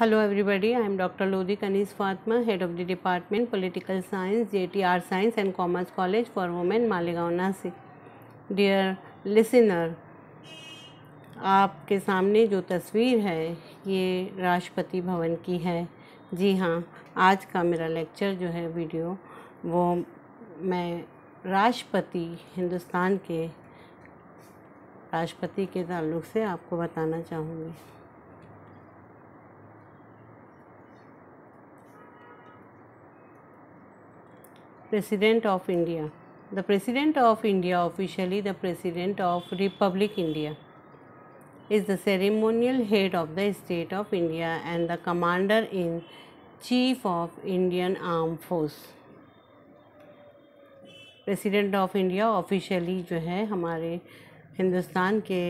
Hello everybody, I am Dr. Lodi Kanis Fatma, Head of the Department Political Science, JTR Science and Commerce College for Women, Malegaon, Nasik. Dear listener, आपके सामने जो तस्वीर है ये राष्ट्रपति भवन की है। जी हाँ, आज का मेरा लेक्चर जो है वीडियो वो मैं हिंदुस्तान के राष्ट्रपति के ताल्लुक़ से आपको बताना चाहूँगी। President of India. The President of India, officially the President of Republic India, is the ceremonial head of the State of India and the Commander-in-Chief of Indian Armed Force. President of India officially जो है हमारे हिंदुस्तान के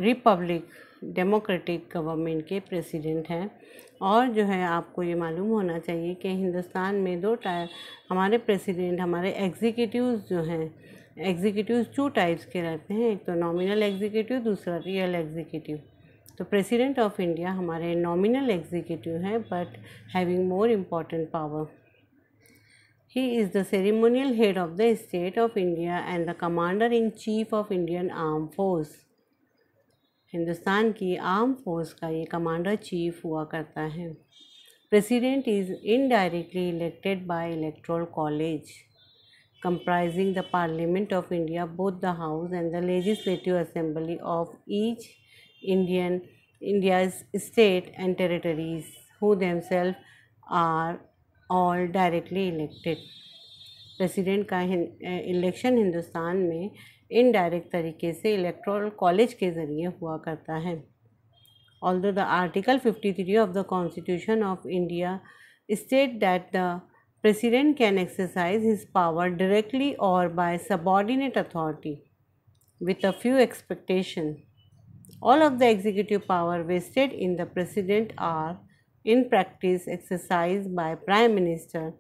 Republic democratic government के president हैं। और जो है आपको ये मालूम होना चाहिए कि हिंदुस्तान में हमारे प्रेसिडेंट हमारे एग्जीक्यूटिव्स जो हैं एग्जीक्यूटिव्स 2 टाइप्स के रहते हैं, एक तो नॉमिनल एग्जीक्यूटिव, दूसरा रियल एग्जीक्यूटिव। तो प्रेसिडेंट ऑफ इंडिया हमारे नॉमिनल एग्जीक्यूटिव हैं but having more important power. He is the ceremonial head of the state of India and the commander-in-chief of Indian Armed Force. Hindustan की arm force का ये commander chief हुआ करता है। President is indirectly elected by electoral college comprising the Parliament of India, both the House and the Legislative Assembly of each India's state and territories, who themselves are all directly elected. President का election Hindustan में indirect तरीके से electoral college के ज़रिए हुआ करता है। Although the Article 53 of the Constitution of India state that the President can exercise his power directly or by subordinate authority, with a few exceptions. All of the executive power vested in the President are, in practice, exercised by Prime Minister,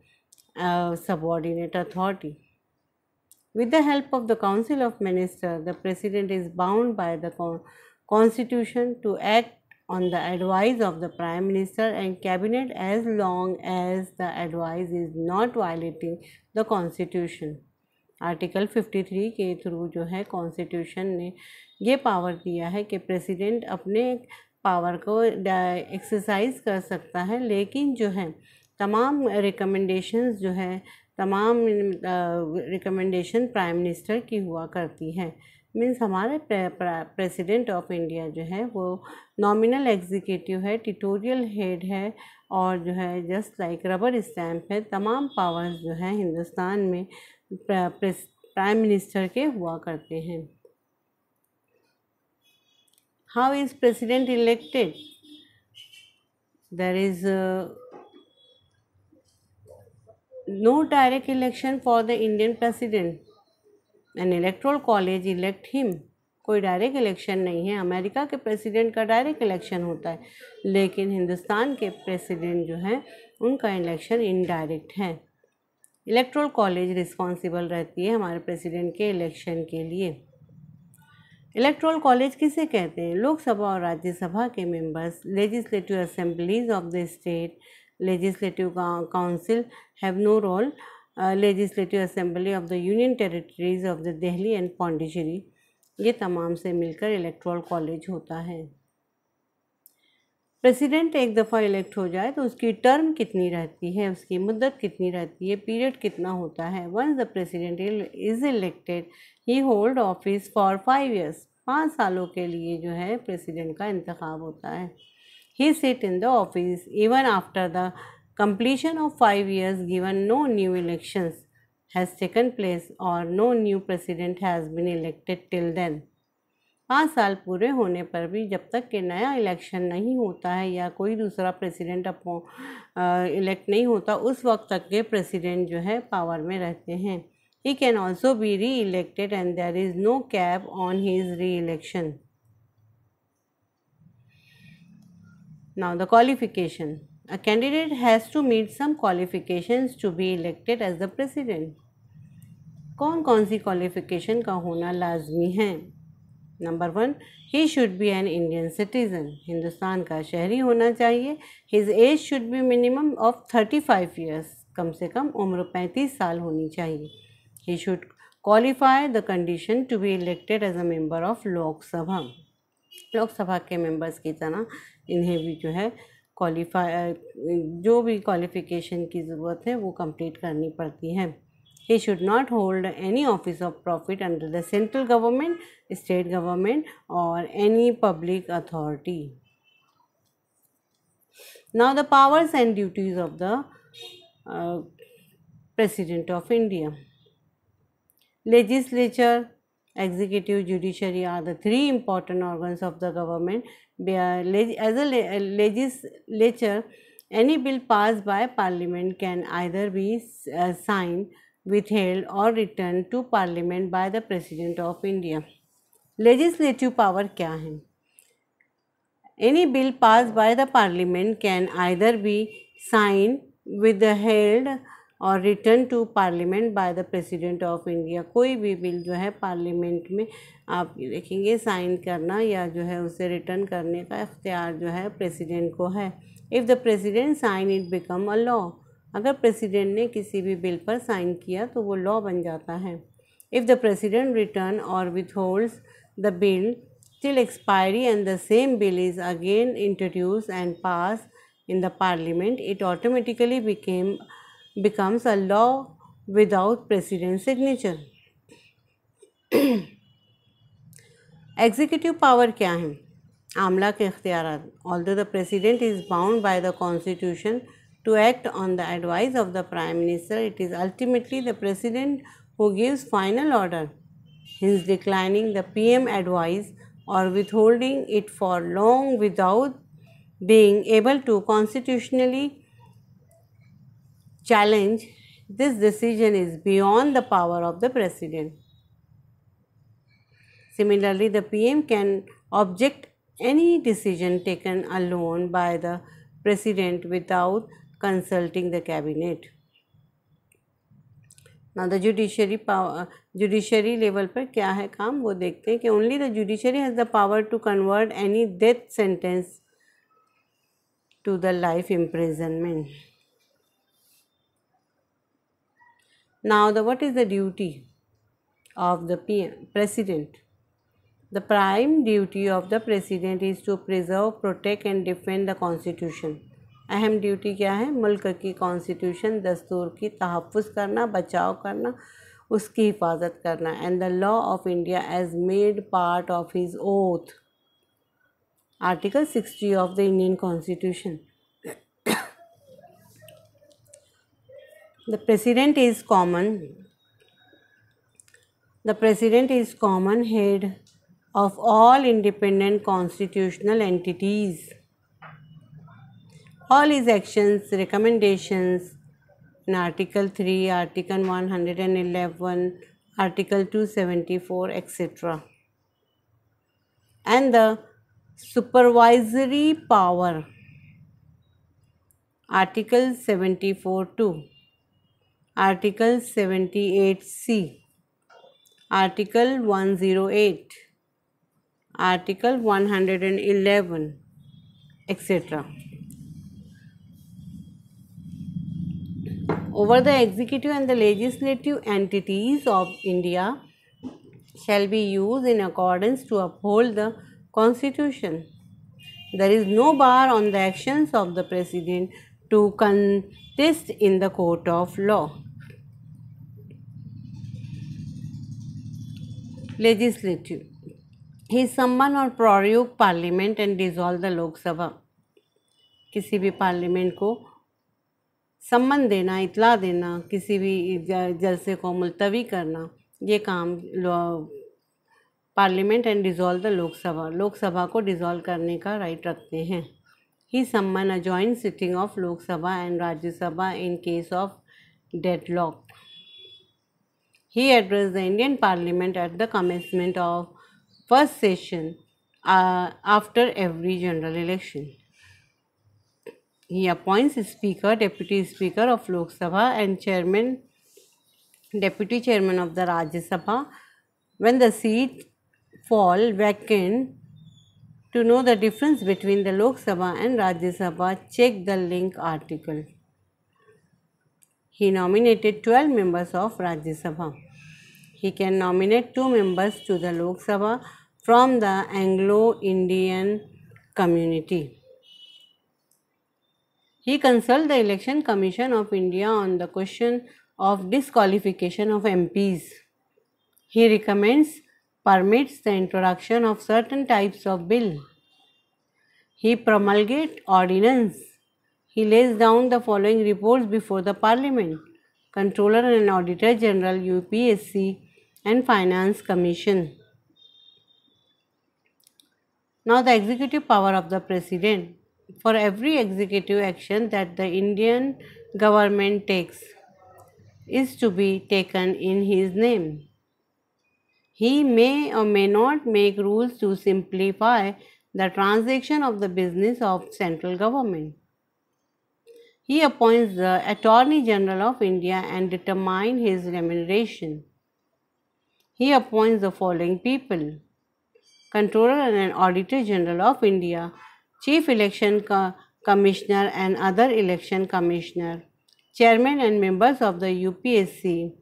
subordinate authority. With the help of the Council of Ministers, the President is bound by the Constitution to act on the advice of the Prime Minister and Cabinet as long as the advice is not violating the Constitution. Article 53 के through जो है constitution ने ये power दिया है कि president अपने power को एक्सरसाइज कर सकता है, लेकिन जो है तमाम रिकमेंडेशंस जो है तमाम रिकमेंडेशन प्राइम मिनिस्टर की हुआ करती है। मीन्स हमारे प्रेसिडेंट ऑफ इंडिया जो है वो नॉमिनल एग्जीक्यूटिव है, टिटोरियल हेड है और जो है जस्ट लाइक रबर स्टैम्प है। तमाम पावर्स जो है हिंदुस्तान में प्राइम मिनिस्टर के हुआ करते हैं। How is president elected? There is no direct election for the Indian president. An electoral college elect him. कोई डायरेक्ट इलेक्शन नहीं है। अमेरिका के प्रेसिडेंट का डायरेक्ट इलेक्शन होता है, लेकिन हिंदुस्तान के प्रेसिडेंट जो है उनका इलेक्शन इनडायरेक्ट है। इलेक्टोरल कॉलेज रिस्पॉन्सिबल रहती है हमारे प्रेसिडेंट के इलेक्शन के लिए। इलेक्टोरल कॉलेज किसे कहते हैं? लोकसभा और राज्यसभा के members, legislative assemblies of the state, Legislative Council have no role. Legislative Assembly of the Union Territories of the Delhi and Pondicherry, ये तमाम से मिलकर इलेक्टोरल कॉलेज होता है। प्रेसिडेंट एक दफ़ा इलेक्ट हो जाए तो उसकी टर्म कितनी रहती है, उसकी मुद्दत कितनी रहती है, पीरियड कितना होता है? Once the president is elected he hold office for 5 years, 5 सालों के लिए जो है प्रेसिडेंट का इंतखाब होता है। He sit in the office even after the completion of 5 years, given no new elections has taken place or no new president has been elected till then. 5 साल पूरे होने पर भी जब तक कि नया इलेक्शन नहीं होता है या कोई दूसरा प्रेसिडेंट इलेक्ट नहीं होता, उस वक्त तक के प्रेसिडेंट जो है पावर में रहते हैं। He can also be re-elected and there is no cap on his re-election. Now the qualification. A candidate has to meet some qualifications to be elected as the president. कौन कौन सी qualification का होना लाजमी है? Number 1, he should be an Indian citizen, Hindustan का शहरी होना चाहिए. His age should be minimum of 35 years, कम से कम उम्र 35 साल होनी चाहिए. He should qualify the condition to be elected as a member of Lok Sabha, Lok Sabha के मेंबर्स की तरह इन्हें भी जो है क्वालिफाई, जो भी क्वालिफिकेशन की ज़रूरत है वो कंप्लीट करनी पड़ती है. He should not hold any office of profit under the central government, state government or any public authority. Now the powers and duties of the President of India. Legislature, executive, judiciary are the three important organs of the government. As a legislature, any bill passed by parliament can either be signed, withheld or returned to parliament by the President of India. Legislative power क्या है? Any bill passed by the parliament can either be signed, withheld और return to parliament by the president of India. कोई भी bill जो है parliament में आप देखेंगे साइन करना या जो है उसे रिटर्न करने का इख्तियार जो है प्रेसिडेंट को है. If the president sign it become a law, अगर प्रेसिडेंट ने किसी भी बिल पर साइन किया तो वो लॉ बन जाता है. इफ़ द प्रेसिडेंट रिटर्न और withholds the bill till expiry and the same bill is again introduced and passed in the parliament, it automatically becomes a law without president's signature. Executive power क्या है? आमला के इख्तियारात. Although the president is bound by the constitution to act on the advice of the prime minister, it is ultimately the president who gives final order. Hence declining the PM advice or withholding it for long without being able to constitutionally challenge this decision is beyond the power of the president. Similarly, the PM can object any decision taken alone by the president without consulting the cabinet. Now the judiciary level पर क्या है काम वो देखते हैं कि only the judiciary has the power to convert any death sentence to the life imprisonment. Now what is the duty of the president? The prime duty of the president is to preserve, protect and defend the constitution. अहम duty क्या है? मुल्क की constitution, दस्तूर की तहफ़्फ़ुज़ करना, बचाव करना, उसकी हिफाजत करना. And the law of India as made part of his oath. Article 60 of the Indian constitution. The president is common head of all independent constitutional entities. All his actions, recommendations in Article 3, Article 111, Article 274, etc. And the supervisory power, Article 74(2), Article 78(c), Article 108, Article 111, etc. Over the executive and the legislative entities of India shall be used in accordance to uphold the Constitution. There is no bar on the actions of the President to contest in the court of law. Legislative. He summon or prorogue Parliament and dissolve the Lok Sabha. किसी भी parliament को सम्मन देना, इतला देना, किसी भी जलसे को मुलतवी करना, ये काम parliament and dissolve the Lok Sabha, Lok Sabha को डिज़ोल्व करने का राइट रखते हैं. ही सम्मन a joint sitting of Lok Sabha and Rajya Sabha in case of deadlock. He address the Indian parliament at the commencement of first session after every general election. He appoints Speaker, Deputy Speaker of Lok Sabha and Deputy Chairman of the Rajya Sabha when the seat fall vacant. To know the difference between the Lok Sabha and Rajya Sabha, check the link article. He nominated 12 members of Rajya Sabha. He can nominate 2 members to the Lok Sabha from the Anglo-Indian community. He consults the Election Commission of India on the question of disqualification of MPs. He recommends, permits the introduction of certain types of bill. He promulgates ordinance. He lays down the following reports before the Parliament: Controller and Auditor General, UPSC, and Finance Commission. Now the executive power of the President. For every executive action that the Indian government takes is to be taken in his name. He may or may not make rules to simplify the transaction of the business of central government. He appoints the Attorney General of India and determines his remuneration. He appoints the following people: Controller and Auditor General of India, Chief Election Commissioner and other election commissioner, Chairman and members of the UPSC,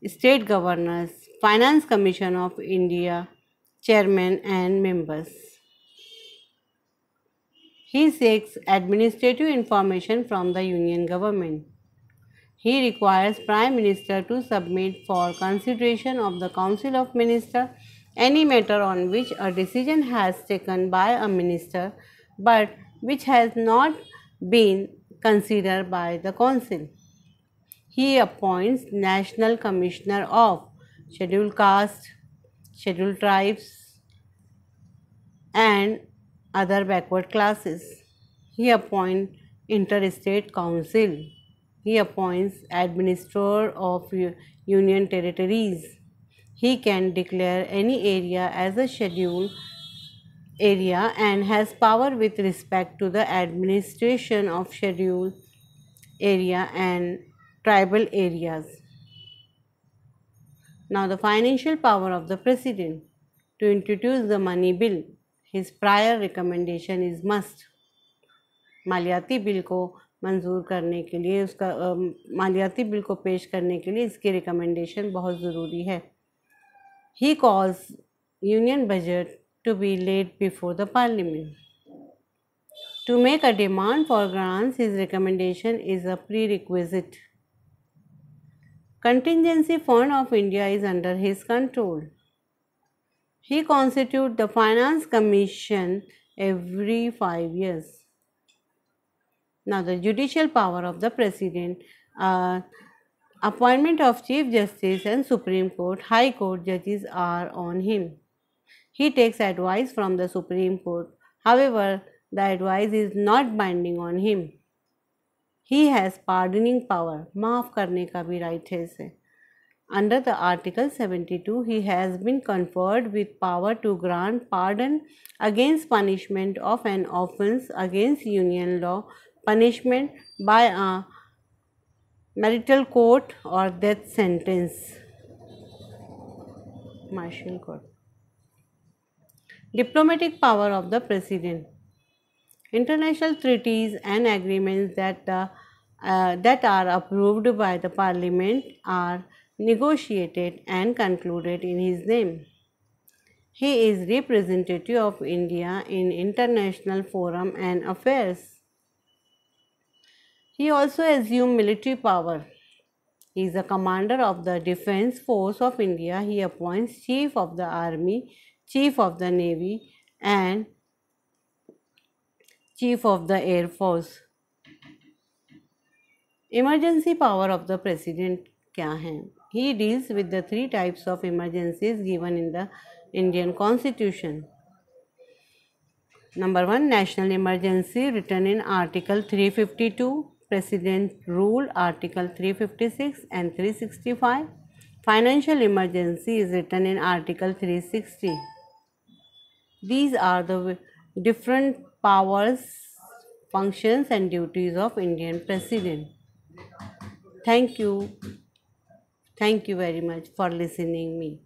State Governors, Finance Commission of India, Chairman and members. He seeks administrative information from the Union government. He requires Prime Minister to submit for consideration of the Council of Ministers any matter on which a decision has taken by a minister but which has not been considered by the Council. He appoints National Commissioner of Scheduled Caste, Scheduled Tribes and other backward classes. He appoints Interstate Council. He appoints Administrator of Union Territories. He can declare any area as a scheduled area and has power with respect to the administration of scheduled area and tribal areas. Now the financial power of the President. To introduce the money bill, his prior recommendation is must. मालियाती bill को मंजूर करने के लिए मालियाती bill को पेश करने के लिए इसकी रिकमेंडेशन बहुत ज़रूरी है. He calls union budget to be laid before the Parliament. To make a demand for grants, his recommendation is a prerequisite. Contingency Fund of India is under his control. He constitutes the Finance Commission every 5 years. Now the judicial power of the President. Appointment of Chief Justice and Supreme Court, High Court judges are on him. He takes advice from the Supreme Court. However, the advice is not binding on him. He has pardoning power. माफ़ करने का भी right है इसे. Under the Article 72, he has been conferred with power to grant pardon against punishment of an offence against union law, punishment by a marital court or death sentence. Martial court. Diplomatic power of the President. International treaties and agreements that are approved by the Parliament are negotiated and concluded in his name. He is representative of India in international forum and affairs. He also assumed military power. He is the commander of the Defence Force of India. He appoints Chief of the Army, Chief of the Navy and Chief of the Air Force. Emergency power of the President क्या हैं? He deals with the 3 types of emergencies given in the Indian Constitution. Number 1, national emergency written in Article 352, President Rule Article 356 and 365. Financial emergency is written in Article 360. These are the different powers, functions and duties of Indian President. Thank you. Thank you very much for listening me.